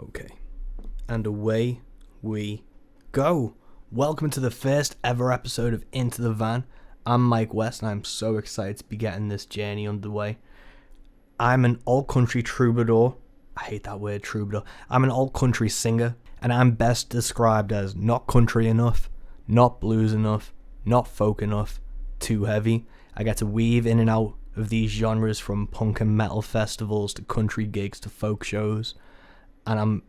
Okay, and away we go. Welcome to the first ever episode of Into the Van. I'm Mike West and I'm so excited to be getting this journey underway. I'm an alt country troubadour. I hate that word, troubadour. I'm an alt country singer, and I'm best described as not country enough, not blues enough, not folk enough, too heavy. I get to weave in and out of these genres, from punk and metal festivals to country gigs to folk shows, and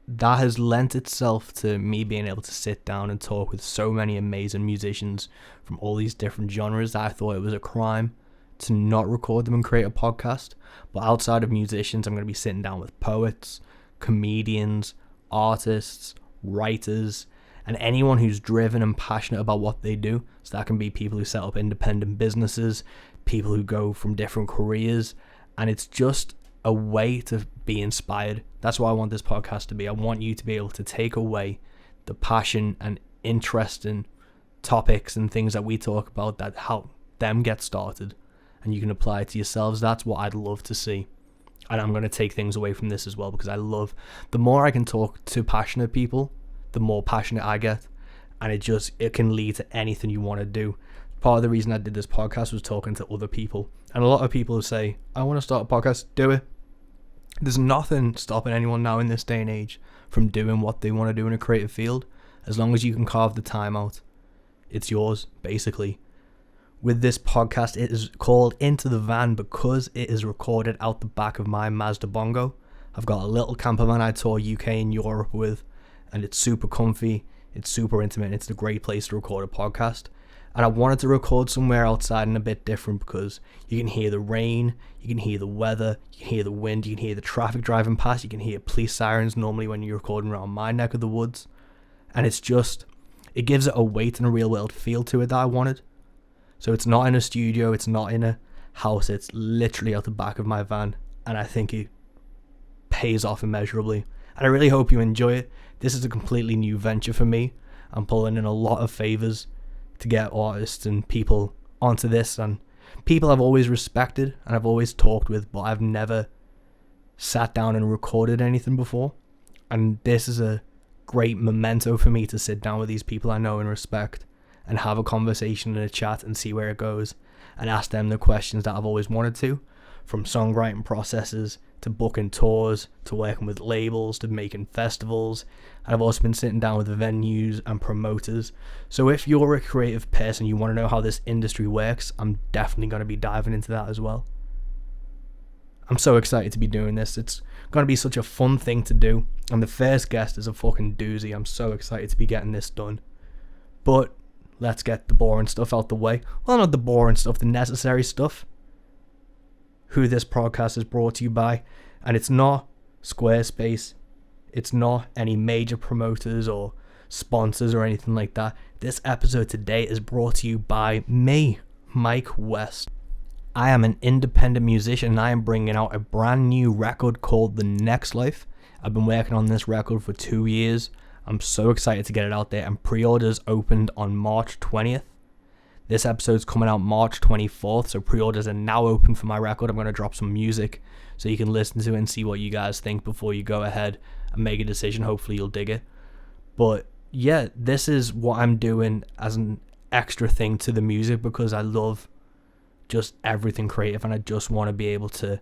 that has lent itself to me being able to sit down and talk with so many amazing musicians from all these different genres that I thought it was a crime to not record them and create a podcast. But outside of musicians, I'm going to be sitting down with poets, comedians, artists, writers, and anyone who's driven and passionate about what they do. So that can be people who set up independent businesses, people who go from different careers, and it's just a way to be inspired. That's what I want this podcast to be. I want you to be able to take away the passion and interest in topics and things that we talk about that help them get started, and you can apply it to yourselves. That's what I'd love to see. And I'm going to take things away from this as well, because I love, the more I can talk to passionate people, the more passionate I get, and it can lead to anything you want to do. Part of the reason I did this podcast was talking to other people, and a lot of people say, I want to start a podcast. Do it. There's nothing stopping anyone now in this day and age from doing what they want to do in a creative field, as long as you can carve the time out. It's yours, basically. With this podcast, it is called Into the Van because it is recorded out the back of my Mazda Bongo. I've got a little camper van I tour UK and Europe with, and it's super comfy, it's super intimate, and it's a great place to record a podcast. And I wanted to record somewhere outside and a bit different, because you can hear the rain, you can hear the weather, you can hear the wind, you can hear the traffic driving past, you can hear police sirens normally when you're recording around my neck of the woods. And it gives it a weight and a real world feel to it that I wanted. So it's not in a studio, it's not in a house, it's literally out the back of my van, and I think it pays off immeasurably. And I really hope you enjoy it. This is a completely new venture for me. I'm pulling in a lot of favors to get artists and people onto this, and people I've always respected and I've always talked with, but I've never sat down and recorded anything before. And this is a great memento for me to sit down with these people I know and respect and have a conversation and a chat and see where it goes, and ask them the questions that I've always wanted to, from songwriting processes to booking tours to working with labels to making festivals. And I've also been sitting down with venues and promoters. So if you're a creative person, you want to know how this industry works, I'm definitely going to be diving into that as well. I'm so excited to be doing this. It's going to be such a fun thing to do, and the first guest is a fucking doozy. I'm so excited to be getting this done. But let's get the boring stuff out the way. Well, not the boring stuff, the necessary stuff. Who this podcast is brought to you by, and it's not Squarespace, it's not any major promoters or sponsors or anything like that. This episode today is brought to you by me, Mike West. I am an independent musician, and I am bringing out a brand new record called The Next Life. I've been working on this record for 2 years. I'm so excited to get it out there, and pre-orders opened on March 20th. This episode's coming out March 24th, so pre-orders are now open for my record. I'm going to drop some music so you can listen to it and see what you guys think before you go ahead and make a decision. Hopefully you'll dig it. But yeah, this is what I'm doing as an extra thing to the music, because I love just everything creative, and I just want to be able to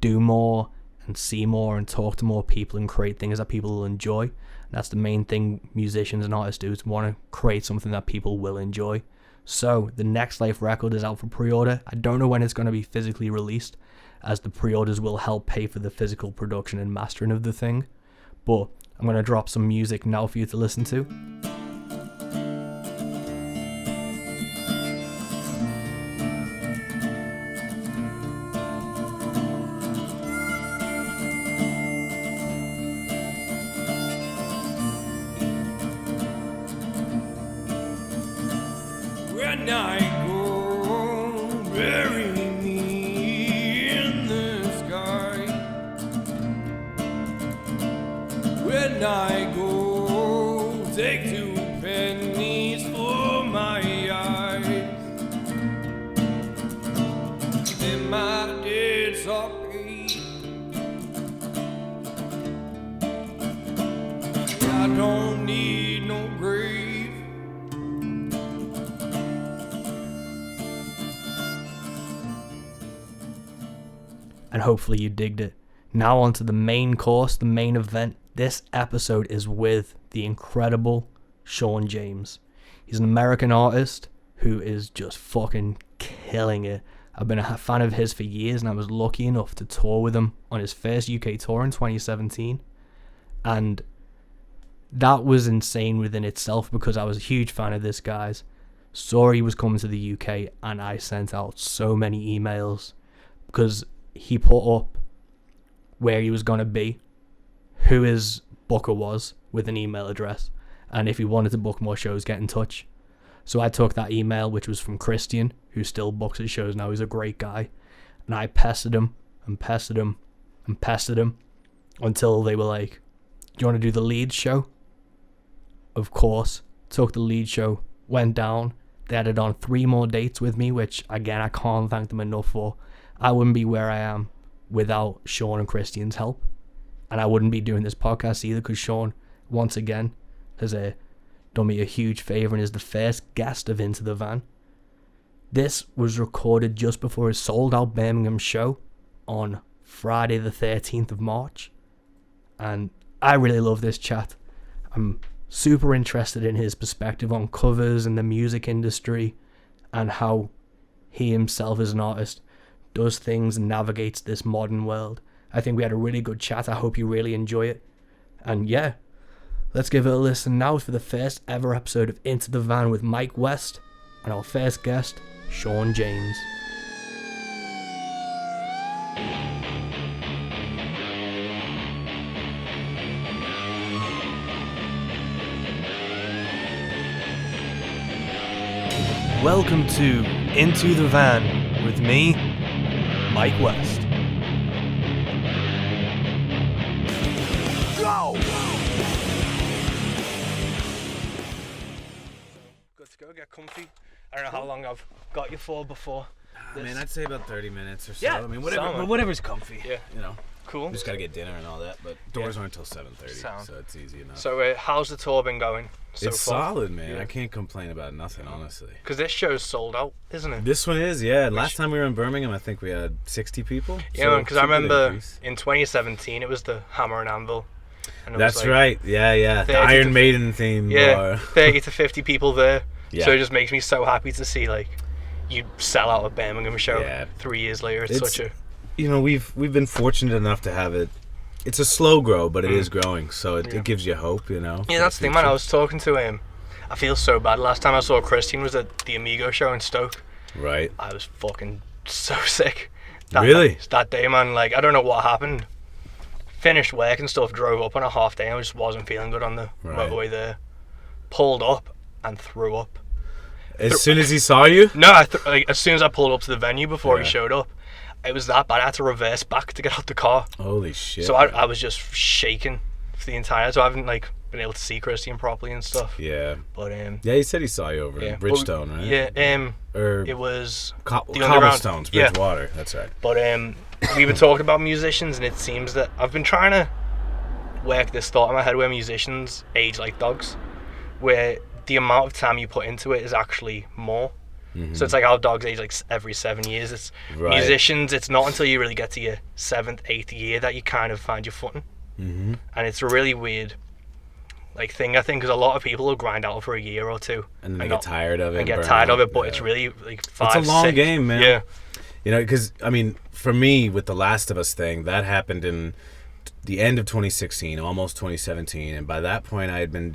do more and see more and talk to more people and create things that people will enjoy. And that's the main thing musicians and artists do, is want to create something that people will enjoy. So the Next Life record is out for pre-order. I don't know when it's going to be physically released, as the pre-orders will help pay for the physical production and mastering of the thing. But I'm going to drop some music now for you to listen to. When I go, bury me in the sky. When I go, take 2 pennies for my eyes. In my dead socket, I don't need no grave. And hopefully you digged it. Now on to the main course, the main event. This episode is with the incredible Shawn James. He's an American artist who is just fucking killing it. I've been a fan of his for years, and I was lucky enough to tour with him on his first UK tour in 2017. And that was insane within itself because I was a huge fan of this guy's. Saw he was coming to the UK, and I sent out so many emails because he put up where he was going to be, who his booker was with an email address, and if he wanted to book more shows, get in touch. So I took that email, which was from Christian, who still books his shows now. He's a great guy. And I pestered him and pestered him and pestered him until they were like, do you want to do the Leeds show? Of course. Took the Leeds show, went down. They added on 3 more dates with me, which, again, I can't thank them enough for. I wouldn't be where I am without Shawn and Christian's help. And I wouldn't be doing this podcast either because Shawn, once again, has done me a huge favour and is the first guest of Into the Van. This was recorded just before his sold-out Birmingham show on Friday the 13th of March. And I really love this chat. I'm super interested in his perspective on covers and the music industry and how he himself as an artist does things and navigates this modern world. I think we had a really good chat. I hope you really enjoy it. And yeah, let's give it a listen now for the first ever episode of Into the Van with Mike West and our first guest, Shawn James. Welcome to Into the Van with me, Mike West. Go! Good to go, get comfy. I don't know how long I've got you for before. I mean, I'd say about 30 minutes or so. Yeah, I mean, whatever's comfy. Yeah. You know. Cool. We just gotta get dinner and all that, but doors aren't until 7:30, so it's easy enough. So how's the tour been going so it's far? solid, man. Yeah. I can't complain about nothing, honestly. Because this show's sold out, isn't it? This one is, yeah. Last time we were in Birmingham, I think we had 60 people. Yeah, because I remember in 2017 it was the Hammer and Anvil. And it That's was like right. Yeah. The Iron Maiden theme. Yeah, 30 to 50 people there. Yeah. So it just makes me so happy to see like you sell out a Birmingham show Yeah. 3 years later. It's such a You know, we've been fortunate enough to have it. It's a slow grow, but it is growing, so it gives you hope, you know. Yeah, that's the thing, man. I was talking to him. I feel so bad. Last time I saw Christian was at the Amigo show in Stoke. Right. I was fucking so sick. Really? That day, man. Like, I don't know what happened. Finished work and stuff, drove up on a half day, and I just wasn't feeling good on the motorway there. Pulled up and threw up. As soon as he saw you? No, like, as soon as I pulled up to the venue before he showed up, it was that bad. I had to reverse back to get out the car. Holy shit. So I was just shaking for the entire. So I haven't like been able to see Christian properly and stuff. Yeah. But yeah, he said he saw you over in Bridgestone, right? Yeah. Or it was the Cobblestones, underground. Bridgewater. Yeah. That's right. But we were talking about musicians, and it seems that I've been trying to work this thought in my head where musicians age like dogs, where the amount of time you put into it is actually more. Mm-hmm. So it's like how dogs age like every 7 years. It's musicians. It's not until you really get to your 7th, 8th year that you kind of find your footing. Mm-hmm. And it's a really weird like thing, I think, because a lot of people will grind out for a year or two and then they get tired of it. But it's really like 5, It's a long 6. game, man. Yeah. You know, because I mean, for me with the Last of Us thing, that happened in the end of 2016, almost 2017, and by that point I had been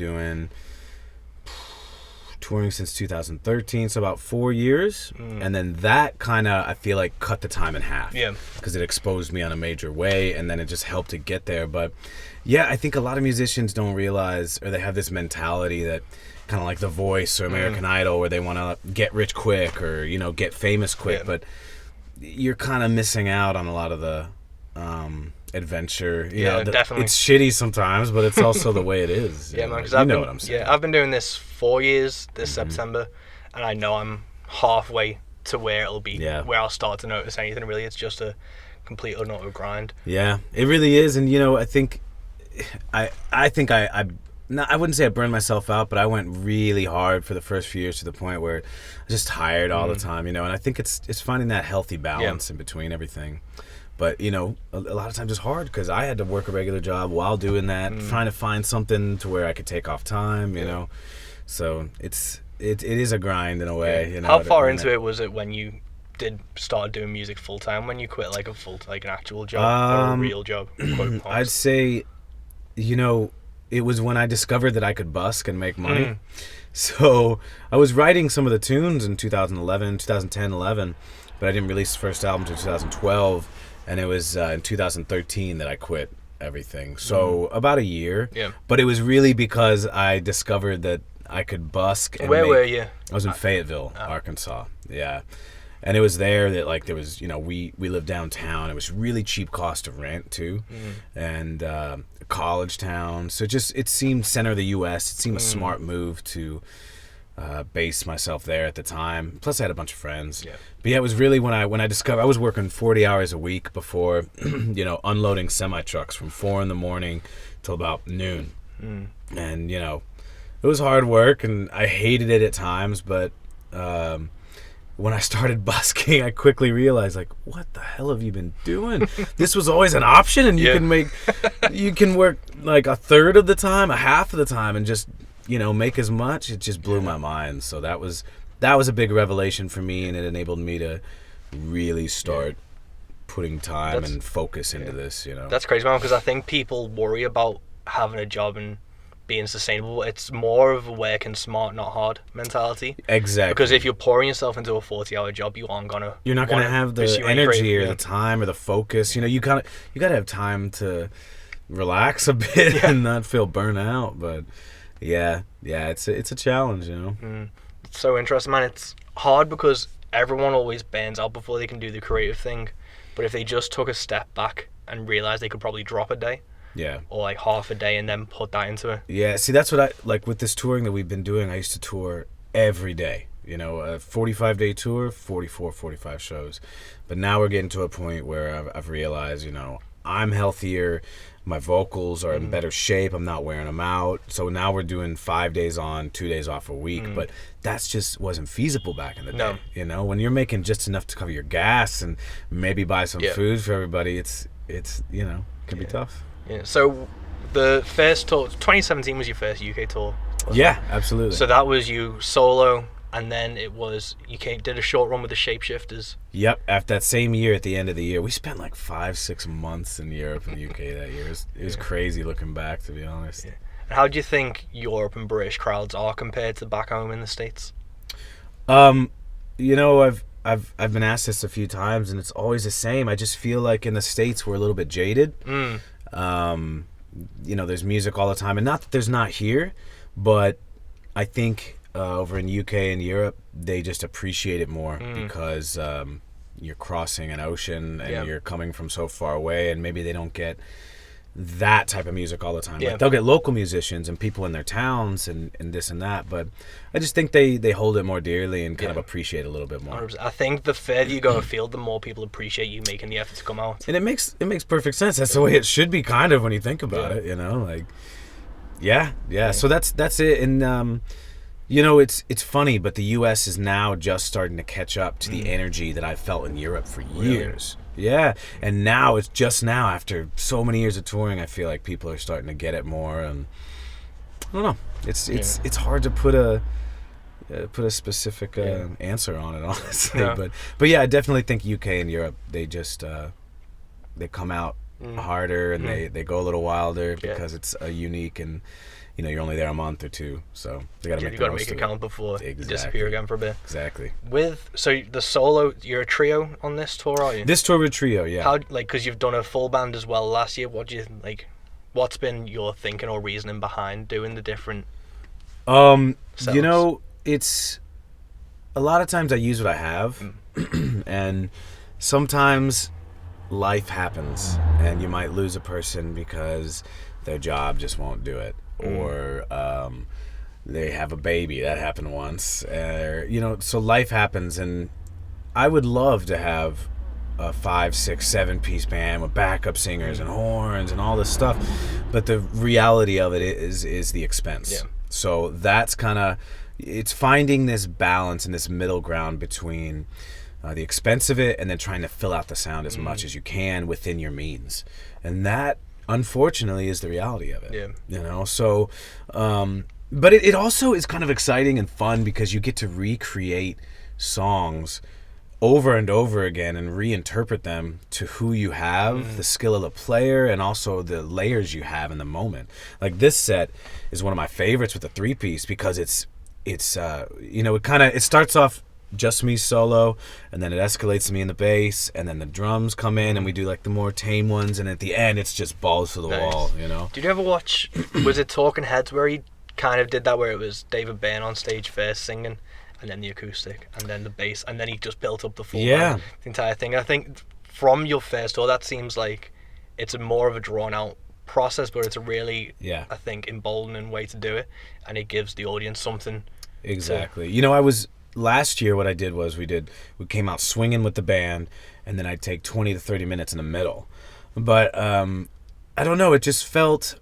touring since 2013, so about 4 years. And then that kind of, I feel like, cut the time in half. Yeah. Because it exposed me on a major way, and then it just helped to get there. But yeah, I think a lot of musicians don't realize, or they have this mentality that kind of like The Voice or American Idol, where they want to get rich quick or, you know, get famous quick. But you're kind of missing out on a lot of the adventure. You know, definitely. It's shitty sometimes, but it's also the way it is. Yeah, man. Because you know what I'm saying. Yeah, I've been doing this 4 years this September, and I know I'm halfway to where it'll be, where I'll start to notice anything. Really, it's just a complete utter grind. Yeah, it really is, and you know, I think I no, I wouldn't say I burned myself out, but I went really hard for the first few years to the point where I was just tired all the time, and I think it's finding that healthy balance in between everything. But, a lot of times it's hard because I had to work a regular job while doing that, trying to find something to where I could take off time, So it is a grind in a way. How far into it was it when you did start doing music full time? When you quit like an actual job or a real job? I'd say, it was when I discovered that I could busk and make money. So I was writing some of the tunes in 2010, 11, but I didn't release the first album until 2012. And it was in 2013 that I quit everything. So about a year. Yeah. But it was really because I discovered that I could busk. And Where were you? I was in Fayetteville, Arkansas. Yeah. And it was there that, like, there was, we lived downtown. It was really cheap cost of rent, too. And college town. So it seemed center of the U.S. It seemed a smart move to base myself there at the time. Plus, I had a bunch of friends. Yeah. But yeah, it was really when I discovered I was working 40 hours a week before, unloading semi trucks from 4 a.m. till about noon. And it was hard work, and I hated it at times. But when I started busking, I quickly realized, like, what the hell have you been doing? This was always an option, and you can work like a third of the time, a half of the time, and just make as much. It just blew my mind. So that was a big revelation for me, and it enabled me to really start putting time and focus into this. That's crazy, man, because I think people worry about having a job and being sustainable. It's more of a working smart, not hard mentality. Exactly. Because if you're pouring yourself into a 40-hour job, you're not gonna have the energy or the time or the focus. You gotta have time to relax a bit and not feel burnt out. But yeah, it's a challenge, It's so interesting, man. It's hard because everyone always burns out before they can do the creative thing. But if they just took a step back and realized they could probably drop a day, or like half a day, and then put that into it. Yeah, see, that's what I like with this touring that we've been doing. I used to tour every day, a 45-day tour, 45 shows. But now we're getting to a point where I've realized, I'm healthier. My vocals are in better shape. I'm not wearing them out. So now we're doing 5 days on, 2 days off a week. But that's just wasn't feasible back in the day. When you're making just enough to cover your gas and maybe buy some food for everybody, it's can be tough. Yeah. So the first tour, 2017 was your first UK tour. Yeah, absolutely. So that was you solo. And then it was, did a short run with the Shapeshifters. Yep. After that same year, at the end of the year, we spent like 5-6 months in Europe and the UK that year. It was crazy looking back, to be honest. Yeah. And how do you think Europe and British crowds are compared to back home in the States? I've been asked this a few times, and it's always the same. I just feel like in the States we're a little bit jaded. There's music all the time, and not that there's not here, but I think over in UK and Europe, they just appreciate it more because you're crossing an ocean and you're coming from so far away, and maybe they don't get that type of music all the time. Like, they'll get local musicians and people in their towns and this and that, but I just think they hold it more dearly and kind of appreciate it a little bit more. 100%. I think the further you go afield, the more people appreciate you making the effort to come out. And it makes perfect sense. That's the way it should be, kind of, when you think about it. So that's it. And it's funny, but the U.S. is now just starting to catch up to the energy that I felt in Europe for years. Yeah, and now it's just now, after so many years of touring, I feel like people are starting to get it more, and I don't know. It's hard to put a specific answer on it, honestly. Yeah. But yeah, I definitely think UK and Europe, they just they come out harder, and they go a little wilder because it's a unique, and you're only there a month or two, so they got to make it count before you disappear again for a bit. Exactly. So the solo, you're a trio on this tour, are you? This tour we're a trio, yeah. How, because you've done a full band as well last year. What do you like? What's been your thinking or reasoning behind doing the different? Setups? It's a lot of times I use what I have, and sometimes life happens, and you might lose a person because their job just won't do it. Or they have a baby. That happened once. So life happens, and I would love to have a 5, 6, 7-piece band with backup singers and horns and all this stuff, but the reality of it is the expense. Yeah. So that's kind of, it's finding this balance and this middle ground between the expense of it and then trying to fill out the sound as much as you can within your means. And that, unfortunately, is the reality of it. Yeah. You know, so, but it also is kind of exciting and fun because you get to recreate songs over and over again and reinterpret them to who you have, the skill of the player, and also the layers you have in the moment. Like this set is one of my favorites with the 3-piece because it's you know, it starts off just me solo, and then it escalates to me in the bass, and then the drums come in and we do like the more tame ones, and at the end it's just balls to the wall, you know. Did you ever watch, was it Talking Heads, where he kind of did that, where it was David Byrne on stage first singing and then the acoustic and then the bass, and then he just built up the full band, the entire thing? I think from your first tour that seems like it's more of a drawn out process, but it's a really I think emboldening way to do it, and it gives the audience something. Exactly. You know, last year what I did was we came out swinging with the band, and then I'd take 20 to 30 minutes in the middle. But I don't know, it just felt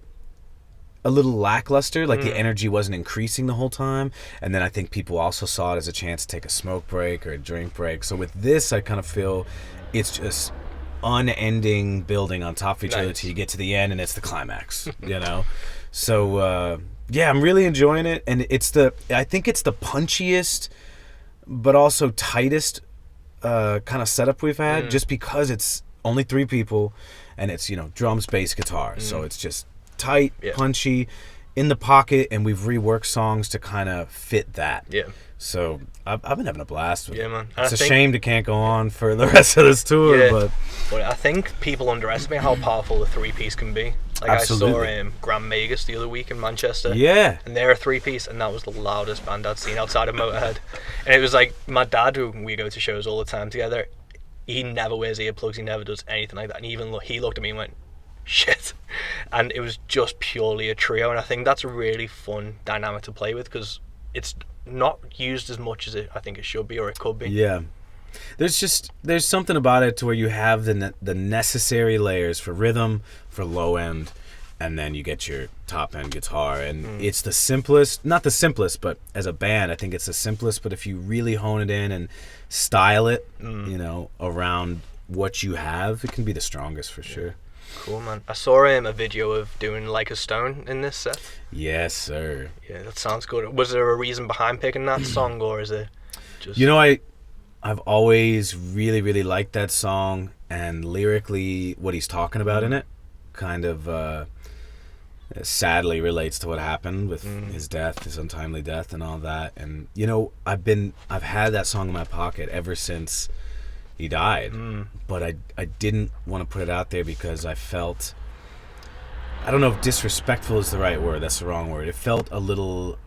a little lackluster, like the energy wasn't increasing the whole time. And then I think people also saw it as a chance to take a smoke break or a drink break. So with this, I kind of feel it's just unending building on top of each other till you get to the end and it's the climax, you know? So yeah, I'm really enjoying it, and I think it's the punchiest but also tightest kind of setup we've had, just because it's only 3 people and it's, you know, drums, bass, guitar. So it's just tight, punchy, in the pocket, and we've reworked songs to kind of fit that. Yeah. So I've been having a blast with it. Man. It's a shame it can't go on for the rest of this tour, but I think people underestimate how powerful the 3-piece can be. Like Absolutely. I saw Grand Magus the other week in Manchester. Yeah. And they're a 3-piece, and that was the loudest band I'd seen outside of Motorhead. And it was like, my dad, who we go to shows all the time together, he never wears earplugs, he never does anything like that. And even he looked at me and went, shit. And it was just purely a trio, and I think that's a really fun dynamic to play with, because it's not used as much as I think it should be, or it could be. Yeah. There's something about it to where you have the necessary layers for rhythm, for low end, and then you get your top end guitar, and it's the simplest, not the simplest, but as a band I think it's the simplest, but if you really hone it in and style it, you know, around what you have, it can be the strongest for sure. Cool, man. I saw a video of doing Like a Stone in this set. Yes, sir. Yeah, that sounds good. Was there a reason behind picking that song, or is it just... You know, I've always really, really liked that song, and lyrically what he's talking about in it kind of sadly relates to what happened with his death, his untimely death and all that. And, you know, I've had that song in my pocket ever since he died, but I didn't want to put it out there because I felt, I don't know if disrespectful is the right word, that's the wrong word. It felt a little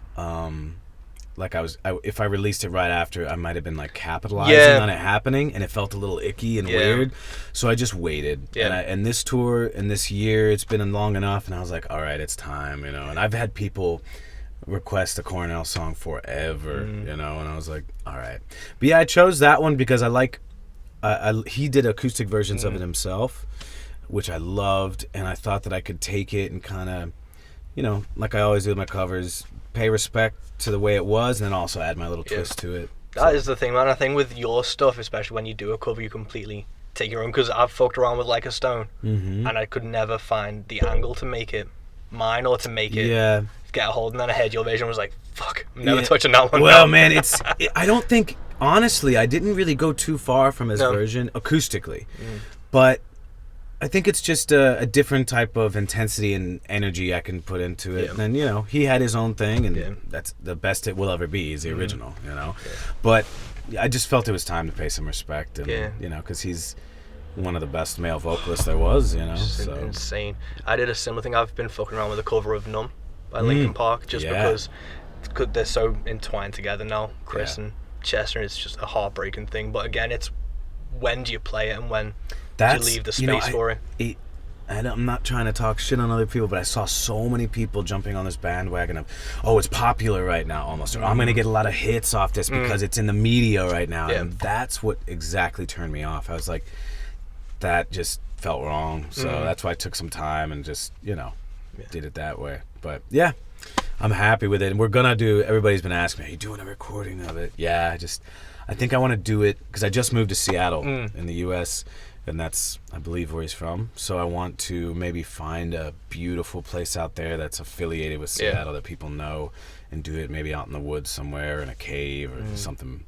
like if I released it right after, I might have been like capitalizing on it happening, and it felt a little icky and weird. So I just waited. And this tour and this year, it's been long enough, and I was like, all right, it's time, you know. And I've had people request a Cornell song forever, you know, and I was like, all right. But yeah, I chose that one because I like, he did acoustic versions of it himself, which I loved, and I thought that I could take it and kind of, you know, like I always do with my covers, pay respect to the way it was, and then also add my little twist to it. That is the thing, man. I think with your stuff, especially when you do a cover, you completely take your own, because I've fucked around with Like a Stone, and I could never find the angle to make it mine, or to make it get a hold, and then I heard your version, was like, fuck, I'm never touching that one. Well, man, I don't think, honestly, I didn't really go too far from his version acoustically, but I think it's just a different type of intensity and energy I can put into it. And then, you know, he had his own thing, and that's the best it will ever be, is the original, you know. But I just felt it was time to pay some respect, and you know, because he's one of the best male vocalists there was, you know. So insane. I did a similar thing. I've been fucking around with a cover of Numb by Linkin Park, just because they're so entwined together now, Chris and Chester, and it's just a heartbreaking thing. But again, it's when do you play it, and when do you leave the space for it? I'm not trying to talk shit on other people, but I saw so many people jumping on this bandwagon of, oh, it's popular right now almost, or I'm going to get a lot of hits off this because it's in the media right now. And that's what exactly turned me off. I was like, that just felt wrong. So that's why I took some time and just, did it that way. But yeah, I'm happy with it. And we're going to do, everybody's been asking me, are you doing a recording of it? Yeah, I think I want to do it because I just moved to Seattle in the U.S., and that's, I believe, where he's from. So I want to maybe find a beautiful place out there that's affiliated with Seattle that people know, and do it maybe out in the woods somewhere in a cave or something.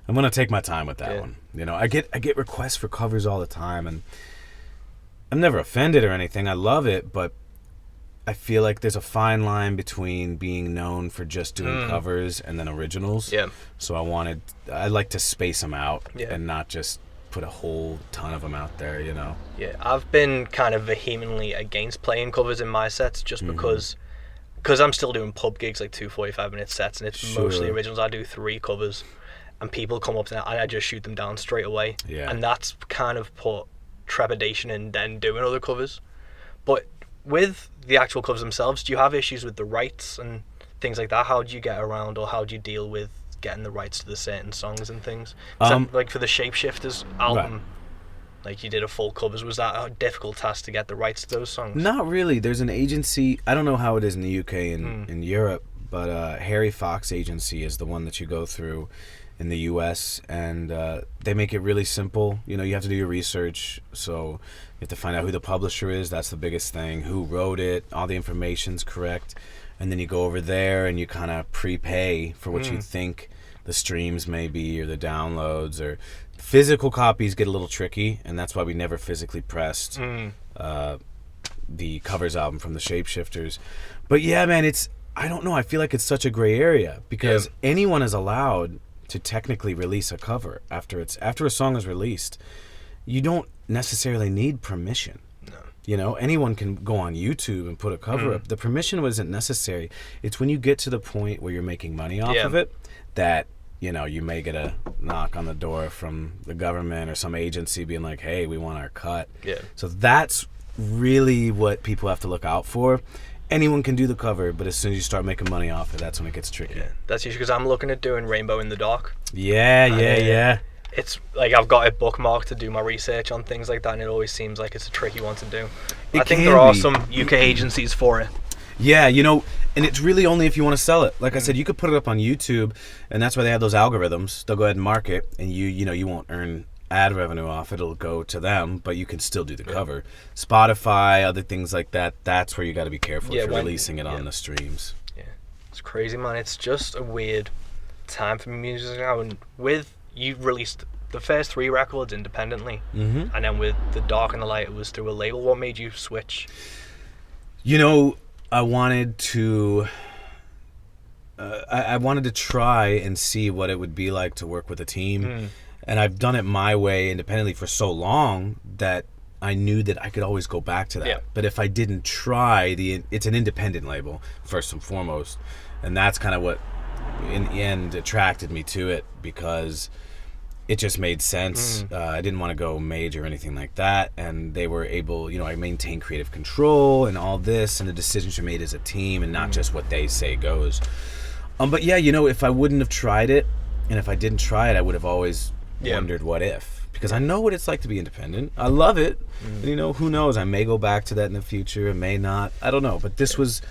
I'm gonna take my time with that one. I get requests for covers all the time, and I'm never offended or anything. I love it, but I feel like there's a fine line between being known for just doing covers and then originals. Yeah. So I like to space them out and not just put a whole ton of them out there. Yeah, I've been kind of vehemently against playing covers in my sets just because I'm still doing pub gigs, like 2 45-minute sets, and it's mostly originals. I do 3 covers, and people come up to that, and I just shoot them down straight away. Yeah. And that's kind of put trepidation in then doing other covers. But with the actual covers themselves, do you have issues with the rights and things like that? How do you get around, or how do you deal with getting the rights to the certain songs and things? Like for the Shapeshifters album, like you did a full covers, was that a difficult task to get the rights to those songs? Not really. There's an agency, I don't know how it is in the UK and in Europe, but Harry Fox Agency is the one that you go through in the US, and they make it really simple. You have to do your research, so you have to find out who the publisher is. That's the biggest thing, who wrote it, all the information's correct, and then you go over there and you kind of prepay for what you think the streams may be, or the downloads. Or physical copies get a little tricky, and that's why we never physically pressed the covers album from the Shapeshifters. But yeah, man, I don't know, I feel like it's such a gray area, because anyone is allowed to technically release a cover after a song is released. You don't necessarily need permission. No. Anyone can go on YouTube and put a cover up. The permission wasn't necessary. It's when you get to the point where you're making money off of it that you may get a knock on the door from the government or some agency being like, hey, we want our cut. Yeah. So that's really what people have to look out for. Anyone can do the cover, but as soon as you start making money off it, that's when it gets tricky. Yeah, that's usually because I'm looking at doing Rainbow in the Dark. Yeah. It's like I've got it bookmarked to do my research on things like that, and it always seems like it's a tricky one to do. I think there are some UK agencies for it. Yeah, and it's really only if you want to sell it. Like I said, you could put it up on YouTube, and that's why they have those algorithms. They'll go ahead and mark it, and you won't earn ad revenue off it. It'll go to them, but you can still do the cover. Spotify, other things like that, that's where you got to be careful if you're releasing it on the streams. Yeah, it's crazy, man. It's just a weird time for music now, and you released the first 3 records independently, and then with The Dark and the Light, it was through a label. What made you switch? I wanted to I wanted to try and see what it would be like to work with a team, and I've done it my way independently for so long that I knew that I could always go back to that. Yeah. But if I didn't try, it's an independent label first and foremost, and that's kind of what in the end attracted me to it, because it just made sense. I didn't want to go major or anything like that, and they were able, I maintain creative control and all this, and the decisions are made as a team and not just what they say goes. But yeah, if I wouldn't have tried it, and if I didn't try it, I would have always wondered what if, because I know what it's like to be independent. I love it. And, who knows? I may go back to that in the future, I may not. I don't know. But this was,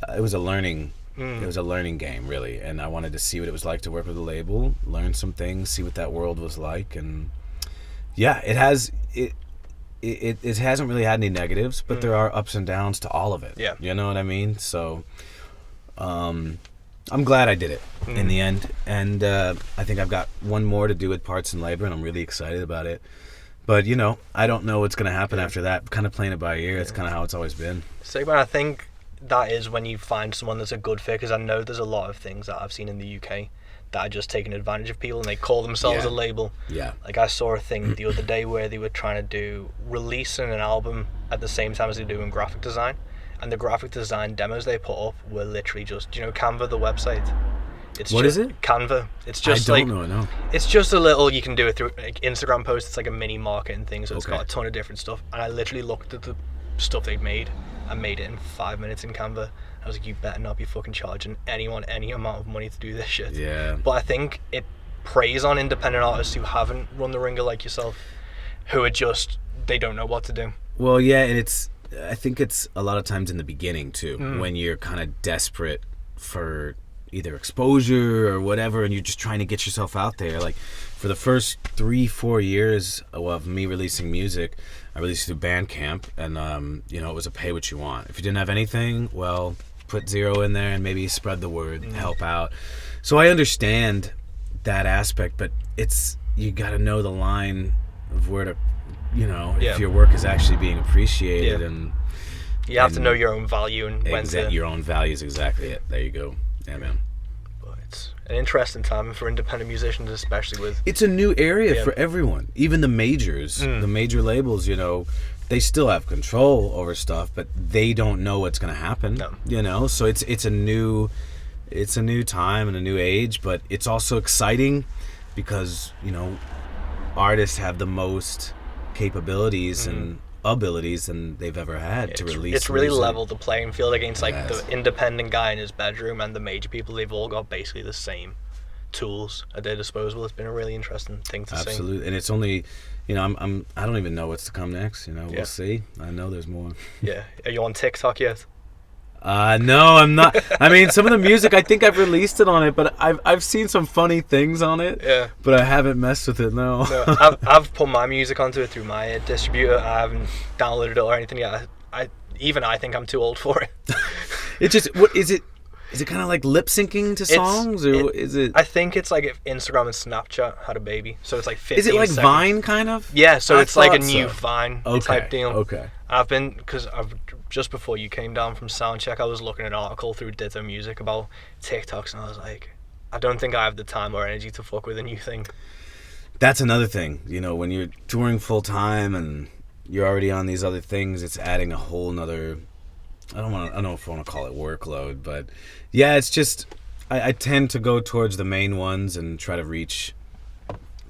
it was a learning. It was a learning game, really, and I wanted to see what it was like to work with a label, learn some things, see what that world was like, and yeah, it hasn't really had any negatives, but there are ups and downs to all of it. Yeah, you know what I mean? So, I'm glad I did it in the end, and I think I've got one more to do with Parts and Labor, and I'm really excited about it. But I don't know what's gonna happen after that. Kind of playing it by ear. It's kind of how it's always been. So, I think that is when you find someone that's a good fit, because I know there's a lot of things that I've seen in the UK that are just taking advantage of people, and they call themselves a label. Yeah. Like I saw a thing the other day where they were trying to releasing an album at the same time as they're doing graphic design, and the graphic design demos they put up were literally just, Canva, the website? What is it? Canva. It's just I don't know. It's just a little, you can do it through like Instagram posts. It's like a mini marketing thing, so it's got a ton of different stuff. And I literally looked at the stuff they'd made. I made it in 5 minutes in Canva. I was like, you better not be fucking charging anyone any amount of money to do this shit. Yeah. But I think it preys on independent artists who haven't run the ringer like yourself, who are just, they don't know what to do. Well, yeah, and I think it's a lot of times in the beginning too, when you're kind of desperate for either exposure or whatever, and you're just trying to get yourself out there. Like for the first 3-4 years of me releasing music, I released through Bandcamp, and it was a pay what you want. If you didn't have anything, well, put 0 in there and maybe spread the word, help out. So I understand that aspect, but you got to know the line of where to, if your work is actually being appreciated, and you have to know your own value and when to... your own value is exactly it. There you go. Yeah, man. But it's an interesting time for independent musicians, especially with... It's a new area for everyone. Even the majors, the major labels, they still have control over stuff, but they don't know what's going to happen. No. So it's a new time and a new age, but it's also exciting because artists have the most capabilities and abilities than they've ever had to release. It's really leveled the playing field against the independent guy in his bedroom and the major people. They've all got basically the same tools at their disposal. It's been a really interesting thing to see. Absolutely, and it's only, I don't even know what's to come next. We'll see. I know there's more. Yeah, are you on TikTok yet? No, I'm not. I mean, some of the music, I think I've released it on it, but I've seen some funny things on it. Yeah. But I haven't messed with it. No. I've put my music onto it through my distributor. I haven't downloaded it or anything yet. I think I'm too old for it. It just, what is it? Is it kind of like lip syncing to songs, or is it? I think it's like if Instagram and Snapchat had a baby, so it's like 15 Is it like seconds. Vine kind of? Yeah, so it's like a new Vine type deal. Okay. Because just before you came down from Soundcheck, I was looking at an article through Ditto Music about TikToks, and I was like, I don't think I have the time or energy to fuck with a new thing. That's another thing, when you're touring full time and you're already on these other things, it's adding a whole nother, I don't know if I want to call it workload, but yeah, it's just, I tend to go towards the main ones and try to reach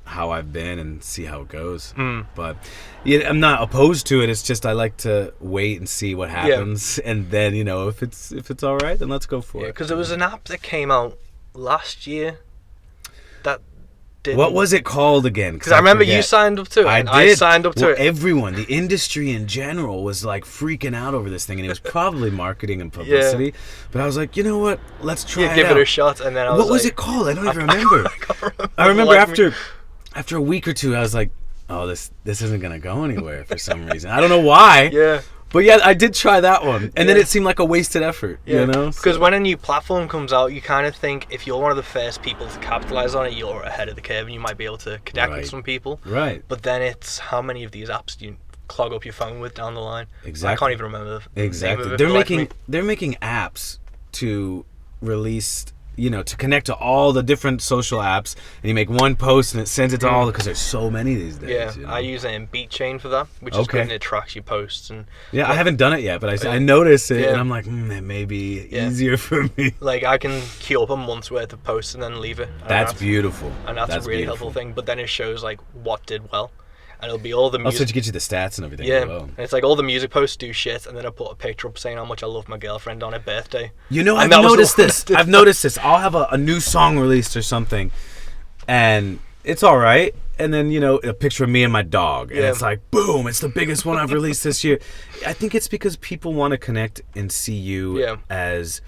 how I've been and see how it goes. But yeah, I'm not opposed to it. It's just I like to wait and see what happens, and then if it's all right, then let's go for it. Because there was an app that came out last year that didn't... What was it called again? Because I remember you signed up to it. I signed up to it. Everyone, the industry in general, was like freaking out over this thing, and it was probably marketing and publicity. Yeah. But I was like, you know what? Let's try it give out. it a shot, and then I was what was it called? I don't even remember. I remember after a week or two, I was like, oh, this isn't gonna go anywhere for some reason. I don't know why. Yeah. But yeah, I did try that one, and then it seemed like a wasted effort. Because when a new platform comes out, you kind of think if you're one of the first people to capitalize on it, you're ahead of the curve, and you might be able to connect with some people. Right. But then it's how many of these apps do you clog up your phone with down the line? Exactly. I can't even remember the name of it. They're making apps to release, to connect to all the different social apps, and you make one post and it sends it to all, because there's so many these days. Yeah, I use Beat Chain for that, which is good, and it tracks your posts. And I haven't done it yet, but I notice it, and I'm like, that may be easier for me. Like, I can queue up a month's worth of posts and then leave it. That's beautiful. And that's a really helpful thing. But then it shows like what did well. And it'll be all the music. Also, to get you the stats and everything. Yeah, and it's like all the music posts do shit, and then I put a picture up saying how much I love my girlfriend on her birthday. I've noticed this. I've noticed this. I'll have a new song released or something, and it's all right. And then, a picture of me and my dog, and it's like, boom, it's the biggest one I've released this year. I think it's because people want to connect and see you as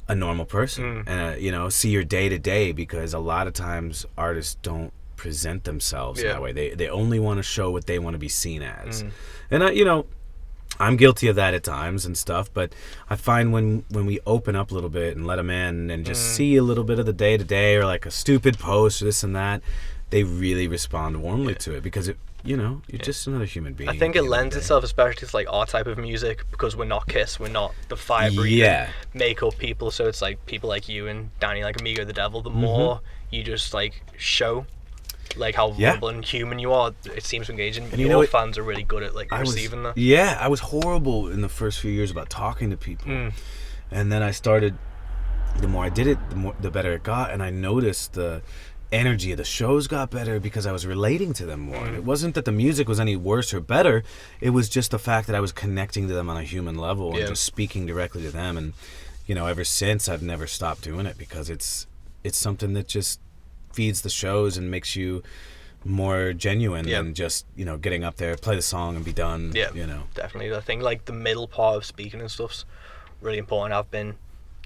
a normal person, and see your day to day, because a lot of times artists don't present themselves that way. They only want to show what they want to be seen as. And I'm guilty of that at times and stuff, but I find when we open up a little bit and let them in and just see a little bit of the day to day, or like a stupid post or this and that, they really respond warmly to it, because you're just another human being. I think it lends itself especially to like our type of music, because we're not Kiss, we're not the fire breathing makeup people, so it's like people like you and Danny, like Amigo the Devil, the more you just like show like how vulnerable and human you are, it seems to engage, and your fans are really good at like receiving that. Yeah, I was horrible in the first few years about talking to people, and then I started. The more I did it, the better it got, and I noticed the energy of the shows got better because I was relating to them more. It wasn't that the music was any worse or better; it was just the fact that I was connecting to them on a human level and just speaking directly to them. And ever since, I've never stopped doing it, because it's something that just feeds the shows and makes you more genuine than just, getting up there, play the song and be done. Yeah, definitely. I think like the middle part of speaking and stuff's really important. I've been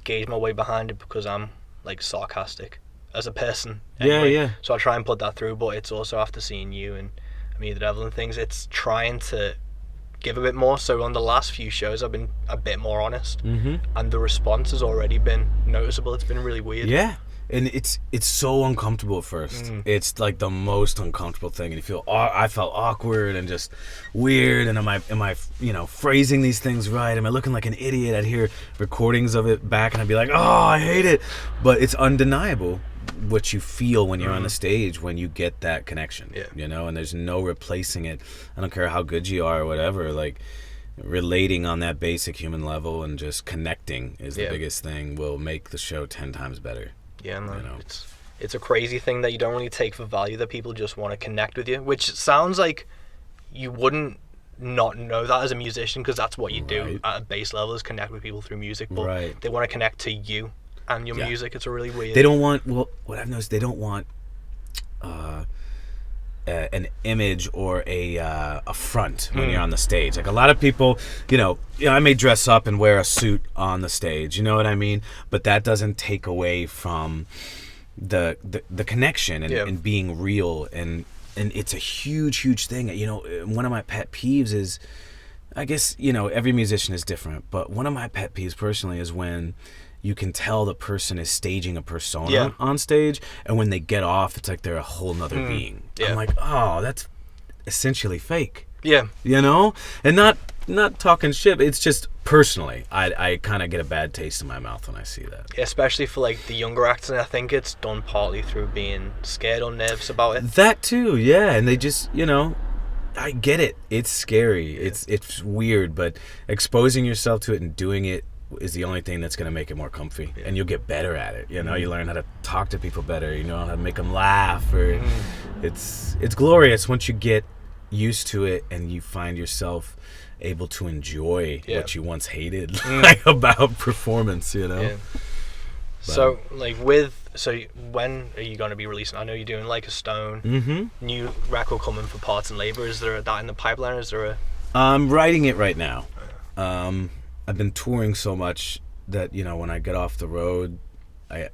gauged my way behind it because I'm like sarcastic as a person anyway. Yeah. So I try and put that through, but it's also after seeing you and Me the Devil and things, it's trying to give a bit more. So on the last few shows I've been a bit more honest, and the response has already been noticeable. It's been really weird. Yeah. And it's so uncomfortable at first. It's like the most uncomfortable thing, and I felt awkward and just weird. And am I phrasing these things right? Am I looking like an idiot? I'd hear recordings of it back, and I'd be like, oh, I hate it. But it's undeniable what you feel when you're on the stage, when you get that connection. And there's no replacing it. I don't care how good you are or whatever. Like, relating on that basic human level and just connecting is the biggest thing. Will make the show 10 times better. Yeah, man. It's a crazy thing that you don't really take for value, that people just want to connect with you, which sounds like you wouldn't not know that as a musician, because that's what you do at a base level, is connect with people through music. But they want to connect to you and your music. It's a really weird. They don't want. Well, what I've noticed, they don't want an image or a front when you're on the stage. Like a lot of people, I may dress up and wear a suit on the stage, you know what I mean? But that doesn't take away from the connection and being real, and it's a huge thing. One of my pet peeves is, I guess, every musician is different, but one of my pet peeves personally is when you can tell the person is staging a persona on stage, and when they get off, it's like they're a whole nother being. I'm like, oh, that's essentially fake. And not talking shit. It's just personally, I kind of get a bad taste in my mouth when I see that. Yeah, especially for like the younger acts, and I think it's done partly through being scared or nervous about it. That too, yeah. And they just, I get it. It's scary. It's weird, but exposing yourself to it and doing it is the only thing that's going to make it more comfy, and you'll get better at it. You learn how to talk to people better, how to make them laugh, or it's glorious once you get used to it and you find yourself able to enjoy what you once hated about performance, So like when are you going to be releasing? I know you're doing like a Stone new record coming for Parts and Labor. Is there that in the pipeline, or is there I'm writing it right now. I've been touring so much that, when I get off the road, I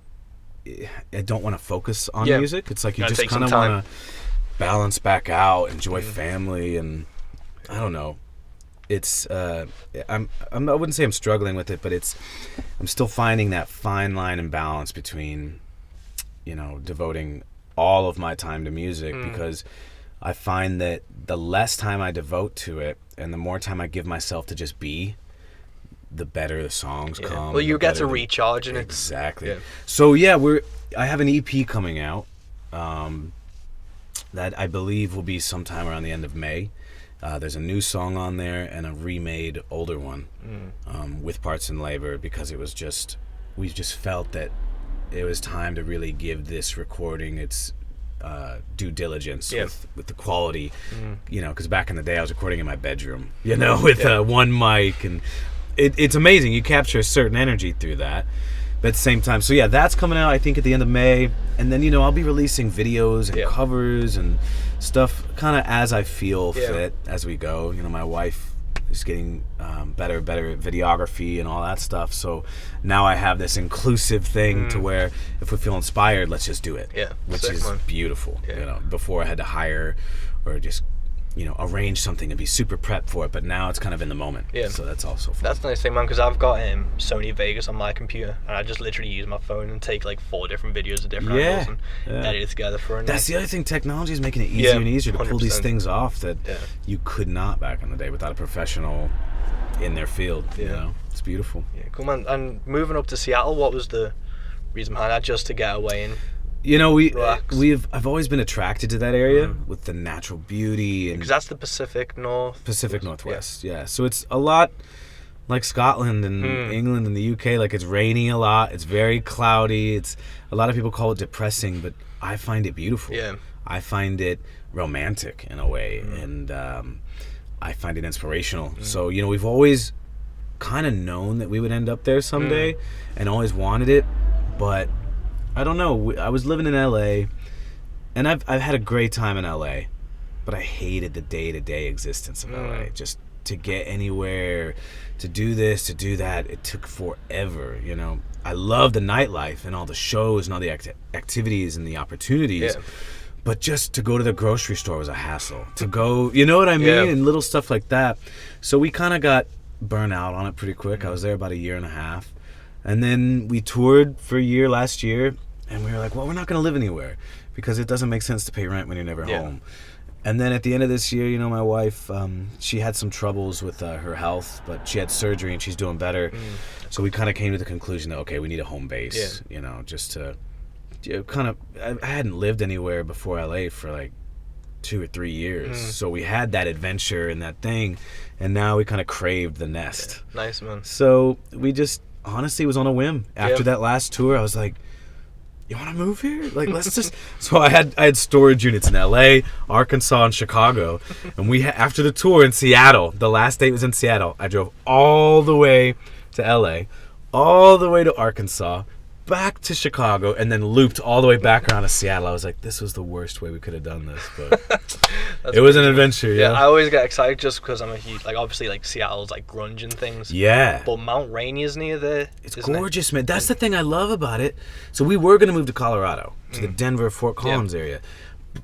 don't want to focus on music. It's like you just kind of want to balance back out, enjoy family, and I don't know. It's I wouldn't say I'm struggling with it, but I'm still finding that fine line and balance between, devoting all of my time to music, because I find that the less time I devote to it and the more time I give myself to just be, the better the songs come. Well, you get to recharge, and exactly. So I have an EP coming out that I believe will be sometime around the end of May. There's a new song on there and a remade older one with Parts and Labor, because we just felt that it was time to really give this recording its due diligence with the quality, because back in the day I was recording in my bedroom, with one mic, and it's amazing. You capture a certain energy through that. But at the same time, so that's coming out, I think, at the end of May. And then, I'll be releasing videos and covers and stuff kind of as I feel fit as we go. My wife is getting better at videography and all that stuff. So now I have this inclusive thing to where if we feel inspired, let's just do it. Which is beautiful. Before I had to hire or just arrange something and be super prepped for it, but now it's kind of in the moment. So that's also fun. That's the nice thing, man, because I've got Sony Vegas on my computer, and I just literally use my phone and take like 4 different videos of different angles and edit it together for a night. That's the other thing. Technology is making it easier and easier to pull these things off that you could not back in the day without a professional in their field. It's beautiful. Cool, man. And moving up to Seattle, what was the reason behind that? Just to get away and I've always been attracted to that area with the natural beauty, and because that's the Pacific Northwest. So it's a lot like Scotland and England and the UK. Like, it's rainy a lot. It's very cloudy. It's a lot of people call it depressing, but I find it beautiful. I find it romantic in a way, and I find it inspirational. So we've always kind of known that we would end up there someday, and always wanted it, but I don't know. I was living in LA, And I've had a great time in LA, but I hated the day-to-day existence of LA. Just to get anywhere, to do this, to do that, it took forever, you know. I love the nightlife and all the shows and all the activities and the opportunities. But just to go to the grocery store was a hassle. To go, you know what I mean? And little stuff like that. So we kind of got burnt out on it pretty quick. I was there about a year and a half. And then we toured for a year last year. And we were like, well, we're not going to live anywhere because it doesn't make sense to pay rent when you're never home. And then at the end of this year, you know, my wife, she had some troubles with her health, but she had surgery and she's doing better. So we kind of came to the conclusion that, okay, we need a home base, you know, just to kind of, I hadn't lived anywhere before LA for like 2 or 3 years. So we had that adventure and that thing, and now we kind of craved the nest. Nice, man. So we just, honestly, it was on a whim. After that last tour, I was like, you want to move here? Like, let's just. So I had storage units in LA, Arkansas, and Chicago, and we after the tour in Seattle. The last date was in Seattle. I drove all the way to LA, all the way to Arkansas, back to Chicago, and then looped all the way back around to Seattle. I was like, this was the worst way we could have done this, but it was an adventure. Yeah, I always get excited just because I'm a huge, like, obviously, like, Seattle's like grunge and things. Yeah. But Mount Rainier's near there. It's gorgeous, man. That's the thing I love about it. So we were going to move to Colorado, to the Denver, Fort Collins area.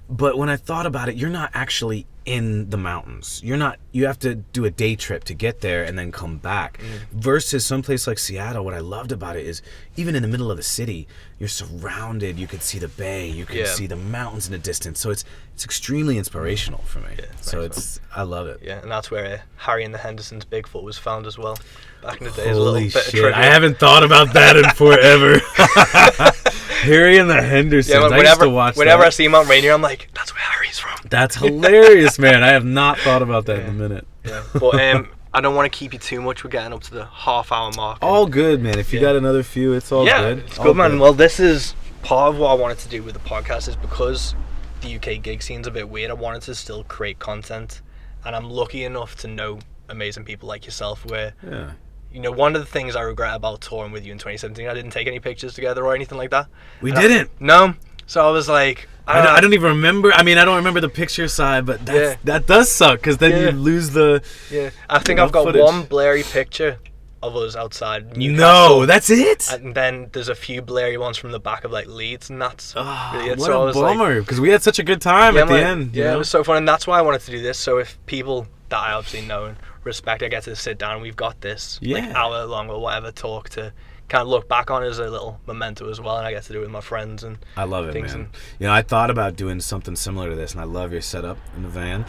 But when I thought about it, you're not actually in the mountains. You have to do a day trip to get there and then come back. Versus someplace like Seattle, what I loved about it is even in the middle of the city, you're surrounded. You could see the bay, you can see the mountains in the distance. So it's extremely inspirational for me. So I love it. Yeah, and that's where Harry and the Hendersons' Bigfoot was found as well. Back in the day, Holy shit! I haven't thought about that in forever. Harry and the Hendersons. Yeah, I used to watch whenever I see Mount Rainier, I'm like, that's where Harry's from. That's hilarious, man. I have not thought about that in a minute. Yeah, but I don't want to keep you too much. We're getting up to the half-hour mark. All good, man. If you got another few, it's all good. Yeah, it's good, man. Well, this is part of what I wanted to do with the podcast is because the UK gig scene's a bit weird. I wanted to still create content, and I'm lucky enough to know amazing people like yourself where... Yeah. You know, one of the things I regret about touring with you in 2017, I didn't take any pictures together or anything like that. We didn't? No. So I was like... I don't even remember. I mean, I don't remember the picture side, but that does suck because then you lose the... Yeah. I think I've got footage. One blurry picture of us outside Newcastle. No, that's it? And then there's a few blurry ones from the back of, like, Leeds, and that's really it. What so a bummer, because we had such a good time at the end. Yeah, it was so fun, and that's why I wanted to do this. So if people that I obviously know and respect, I get to sit down, we've got this like hour long or whatever talk to kind of look back on as a little memento as well, and I get to do it with my friends. And I love it, man. You know, I thought about doing something similar to this, and I love your setup in the van.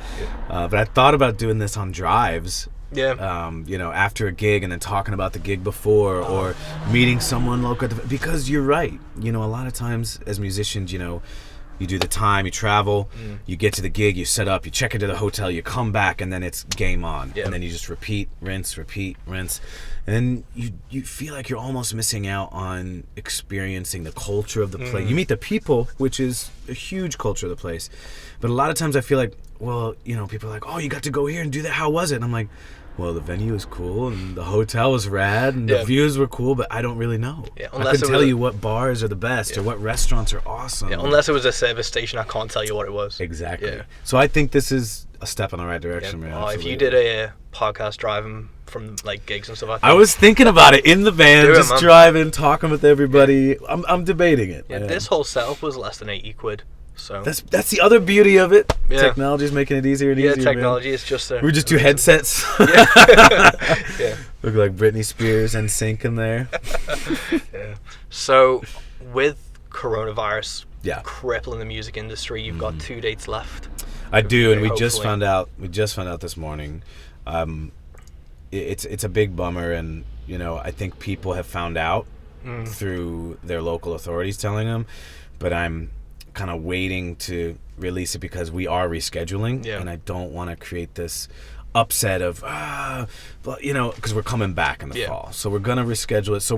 But I thought about doing this on drives. Yeah. You know, after a gig and then talking about the gig before or meeting someone local because you're right. You know, a lot of times as musicians, you know, you do the time, you travel, you get to the gig, you set up, you check into the hotel, you come back, and then it's game on. And then you just repeat, rinse. And then you feel like you're almost missing out on experiencing the culture of the place. You meet the people, which is a huge culture of the place. But a lot of times I feel like, well, you know, people are like, oh, you got to go here and do that. How was it? And I'm like, well, the venue was cool, and the hotel was rad, and the views were cool, but I don't really know. I couldn't tell you what bars are the best or what restaurants are awesome. Yeah, unless it was a service station, I can't tell you what it was. Exactly. Yeah. So I think this is a step in the right direction, man. Oh, if you did a podcast driving from like gigs and stuff, I was thinking about it in the van, just driving, talking with everybody. I'm debating it. Yeah, this whole setup was less than 80 quid. So that's the other beauty of it. Technology's making it easier and easier. Yeah, technology is just we just do headsets. Yeah. Look like Britney Spears and sync in there. So with coronavirus crippling the music industry, you've got 2 dates left. I do, and we just found out this morning. It's a big bummer, and you know, I think people have found out through their local authorities telling them, but I'm kind of waiting to release it because we are rescheduling, and I don't want to create this upset of but you know, because we're coming back in the fall, so we're gonna reschedule it. So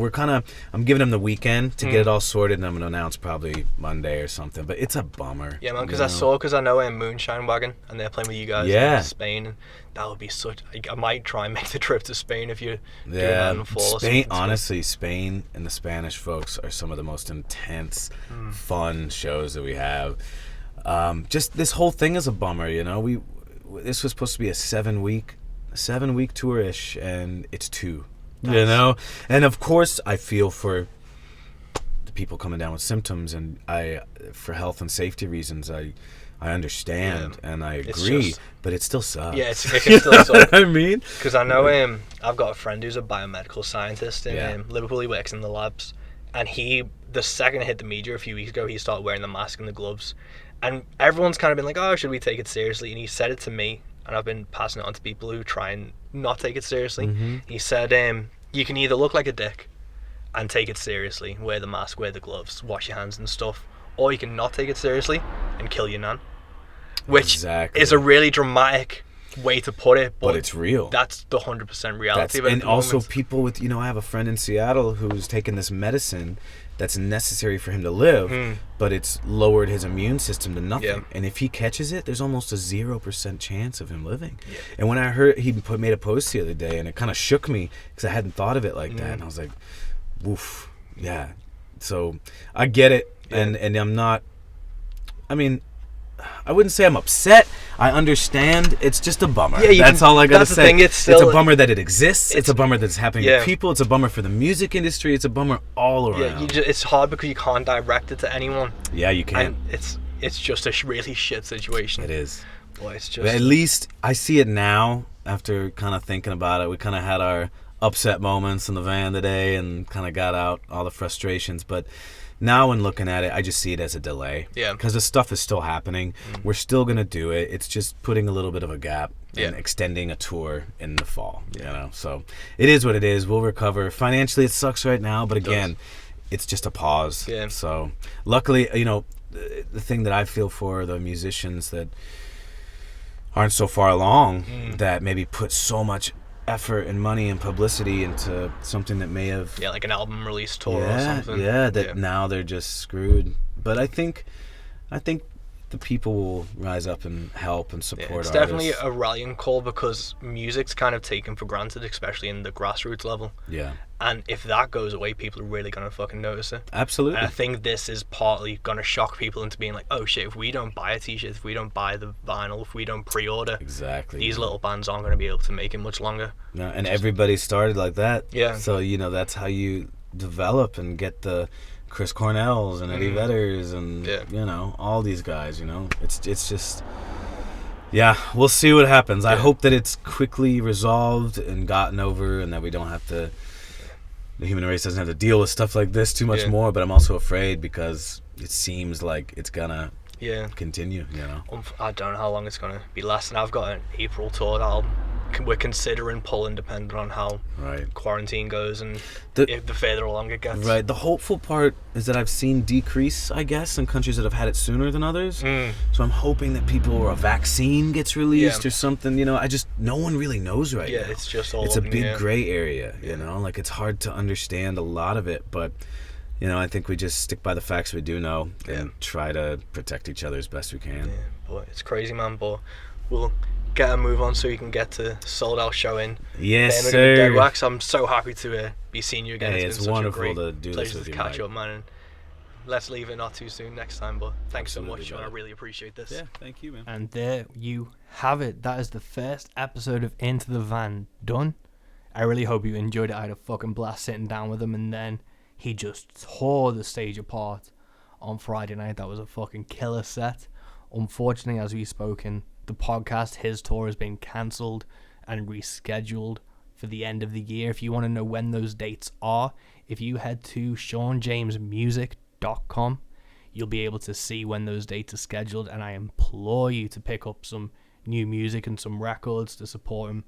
I'm giving them the weekend to get it all sorted, and I'm gonna announce probably Monday or something. But it's a bummer. Yeah, man, because I know Moonshine Wagon, and they're playing with you guys in Spain, and that would be such. I might try and make the trip to Spain if you're doing that in the fall. Spain, honestly, Spain and the Spanish folks are some of the most intense, fun shows that we have. Just this whole thing is a bummer, this was supposed to be a 7-week tour-ish, and it's 2, and of course I feel for the people coming down with symptoms, and for health and safety reasons, I understand and I agree, but it still sucks. Yeah, it can still suck. I mean, because I know I've got a friend who's a biomedical scientist in Liverpool. He works in the labs, and the second it hit the media a few weeks ago, he started wearing the mask and the gloves, and everyone's kind of been like, oh, should we take it seriously? And he said it to me, and I've been passing it on to people who try and not take it seriously. Mm-hmm. He said, you can either look like a dick and take it seriously, wear the mask, wear the gloves, wash your hands and stuff, or you can not take it seriously and kill your nan. Which is a really dramatic way to put it, but it's real. That's the 100% reality of it. And also people with, I have a friend in Seattle who's taken this medicine that's necessary for him to live, but it's lowered his immune system to nothing. Yeah. And if he catches it, there's almost a 0% chance of him living. Yeah. And when I heard he made a post the other day, and it kind of shook me because I hadn't thought of it like that, and I was like, woof, yeah. So I get it, and I'm not. I mean, I wouldn't say I'm upset. I understand. It's just a bummer. Yeah, that's all I gotta say. It's a bummer that it exists. It's a bummer that's happening to people. It's a bummer for the music industry. It's a bummer all around. Yeah, it's hard because you can't direct it to anyone. Yeah, you can't. And it's just a really shit situation. It is. Boy, it's just. But at least I see it now. After kind of thinking about it, we kind of had our upset moments in the van today, and kind of got out all the frustrations, but. Now when looking at it, I just see it as a delay. Yeah. Because the stuff is still happening. We're still going to do it. It's just putting a little bit of a gap and extending a tour in the fall. So it is what it is. We'll recover. Financially, it sucks right now. But again, it's just a pause. Yeah. So luckily, the thing that I feel for the musicians that aren't so far along, that maybe put so much effort and money and publicity into something that may have like an album release tour or something. Now they're just screwed. But I think the people will rise up and help and support artists. It's definitely a rallying call, because music's kind of taken for granted, especially in the grassroots level. Yeah. And if that goes away, people are really going to fucking notice it. Absolutely. And I think this is partly going to shock people into being like, oh shit, if we don't buy a t-shirt, if we don't buy the vinyl, if we don't pre-order, these little bands aren't going to be able to make it much longer. No, and everybody started like that. Yeah. So, that's how you develop and get the Chris Cornells and Eddie Vedders and all these guys. It's just we'll see what happens. I hope that it's quickly resolved and gotten over, and that we don't have to, the human race doesn't have to deal with stuff like this too much more. But I'm also afraid, because it seems like it's gonna continue. I don't know how long it's gonna be lasting. I've got an April tour that we're considering pulling, depending on how quarantine goes and if the further along it gets. Right. The hopeful part is that I've seen decrease, I guess, in countries that have had it sooner than others. So I'm hoping that a vaccine gets released or something. No one really knows now. Yeah, it's just all. It's a big gray area. Like it's hard to understand a lot of it, but. I think we just stick by the facts we do know and try to protect each other as best we can. Yeah, boy, it's crazy, man. But we'll get a move on so you can get to sold out show in Yes, sir. Dead Wax. I'm so happy to be seeing you again. Hey, it's wonderful to do this with you, catch up, man. And let's leave it not too soon next time. But thanks so much, Sean. I really appreciate this. Yeah, thank you, man. And there you have it. That is the first episode of Into the Van done. I really hope you enjoyed it. I had a fucking blast sitting down with him, and then he just tore the stage apart on Friday night. That was a fucking killer set. Unfortunately, as we've spoken, the podcast, his tour has been cancelled and rescheduled for the end of the year. If you want to know when those dates are, if you head to ShawnJamesMusic.com, you'll be able to see when those dates are scheduled, and I implore you to pick up some new music and some records to support him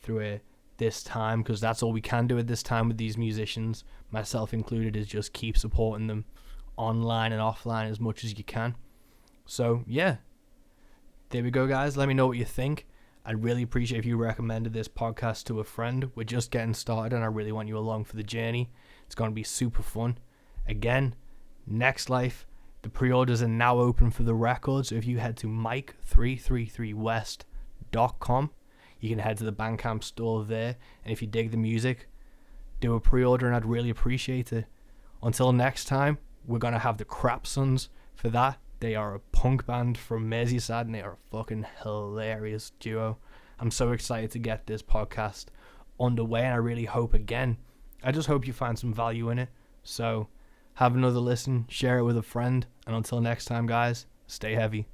through this time, because that's all we can do at this time with these musicians, myself included, is just keep supporting them online and offline as much as you can. So yeah, there we go, guys. Let me know what you think. I'd really appreciate if you recommended this podcast to a friend. We're just getting started, and I really want you along for the journey. It's going to be super fun. Again, Next Life, the pre-orders are now open for the record, so if you head to mike333west.com, you can head to the Bandcamp store there, and if you dig the music, do a pre-order, and I'd really appreciate it. Until next time, we're going to have the Crap Sons for that They are a punk band from Merseyside, and they are a fucking hilarious duo. I'm so excited to get this podcast underway, and I really hope, again, I just hope you find some value in it. So have another listen, share it with a friend, and until next time, guys, stay heavy.